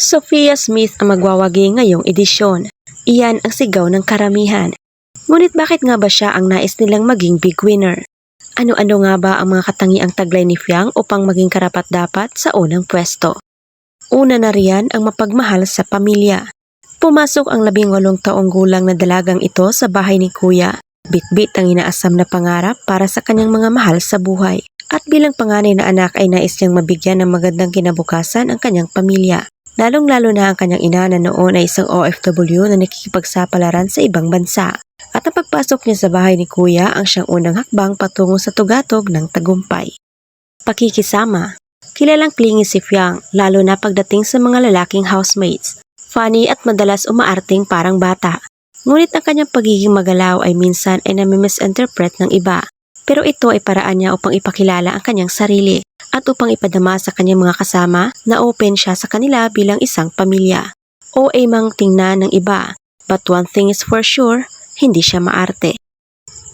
Sophia Smith ang magwawagi ngayong edisyon. Iyan ang sigaw ng karamihan. Ngunit bakit nga ba siya ang nais nilang maging big winner? Ano-ano nga ba ang mga katangiang taglay ni Fiang upang maging karapat-dapat sa unang pwesto? Una na riyan ang mapagmahal sa pamilya. Pumasok ang 18 taong gulang na dalagang ito sa bahay ni Kuya. Bitbit ang inaasam na pangarap para sa kanyang mga mahal sa buhay. At bilang panganay na anak ay nais niyang mabigyan ng magandang kinabukasan ang kanyang pamilya. Lalong-lalo na ang kanyang ina na noon ay isang OFW na nakikipagsapalaran sa ibang bansa. At ang pagpasok niya sa bahay ni Kuya ang siyang unang hakbang patungo sa tugatog ng tagumpay. Pakikisama. Kilalang clingy si Fiang, lalo na pagdating sa mga lalaking housemates. Funny at madalas umaarting parang bata. Ngunit ang kanyang pagiging magalaw ay minsan ay nami-misinterpret ng iba. Pero ito ay paraan niya upang ipakilala ang kanyang sarili at upang ipadama sa kanyang mga kasama na open siya sa kanila bilang isang pamilya. O ay mang tingnan ng iba, but one thing is for sure, hindi siya maarte.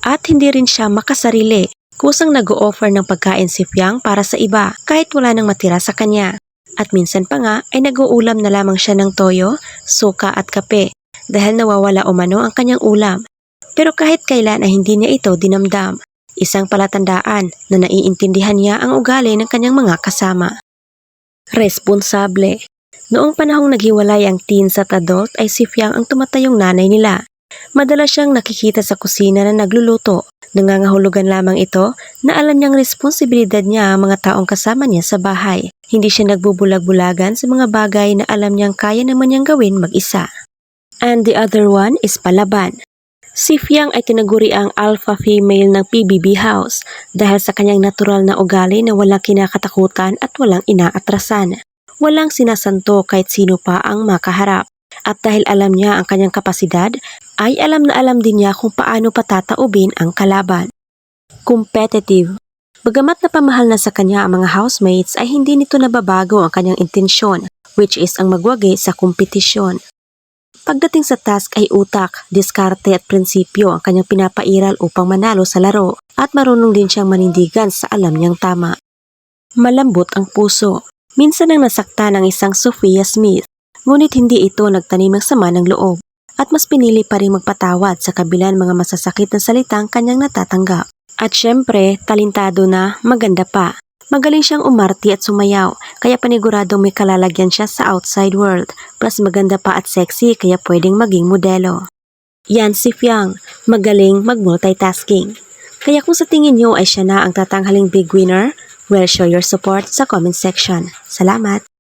At hindi rin siya makasarili. Kusang nag-o-offer ng pagkain si Fiang para sa iba kahit wala nang matira sa kanya. At minsan pa nga ay nag-uulam na lamang siya ng toyo, suka at kape dahil nawawala umano ang kanyang ulam. Pero kahit kailan ay hindi niya ito dinamdam. Isang palatandaan na naiintindihan niya ang ugali ng kanyang mga kasama. Responsable. Noong panahong naghiwalay ang teens at adult ay si Fiang ang tumatayong nanay nila. Madalas siyang nakikita sa kusina na nagluluto. Nangangahulugan lamang ito na alam niyang responsibilidad niya ang mga taong kasama niya sa bahay. Hindi siya nagbubulag-bulagan sa mga bagay na alam niyang kaya naman niyang gawin mag-isa. And the other one is palaban. Si Fiang ay tinaguri ang alpha female ng PBB House dahil sa kanyang natural na ugali na walang kinakatakutan at walang inaatrasan. Walang sinasanto kahit sino pa ang makaharap. At dahil alam niya ang kanyang kapasidad, ay alam na alam din niya kung paano patataubin ang kalaban. Competitive. Bagamat napamahal na sa kanya ang mga housemates ay hindi nito nababago ang kanyang intensyon, which is ang magwagi sa kompetisyon. Pagdating sa task ay utak, diskarte at prinsipyo ang kanyang pinapairal upang manalo sa laro at marunong din siyang manindigan sa alam niyang tama. Malambot ang puso. Minsan nang nasaktan ang isang Sophia Smith, ngunit hindi ito nagtanim ng sama ng loob at mas pinili pa rin magpatawad sa kabila ng mga masasakit na salitang kanyang natatanggap. At syempre, talentado na, maganda pa. Magaling siyang umarti at sumayaw, kaya paniguradong may kalalagyan siya sa outside world. Plus maganda pa at sexy, kaya pwedeng maging modelo. Yan si Fiang, magaling mag-multitasking. Kaya kung sa tingin nyo ay siya na ang tatanghaling big winner, well, show your support sa comment section. Salamat!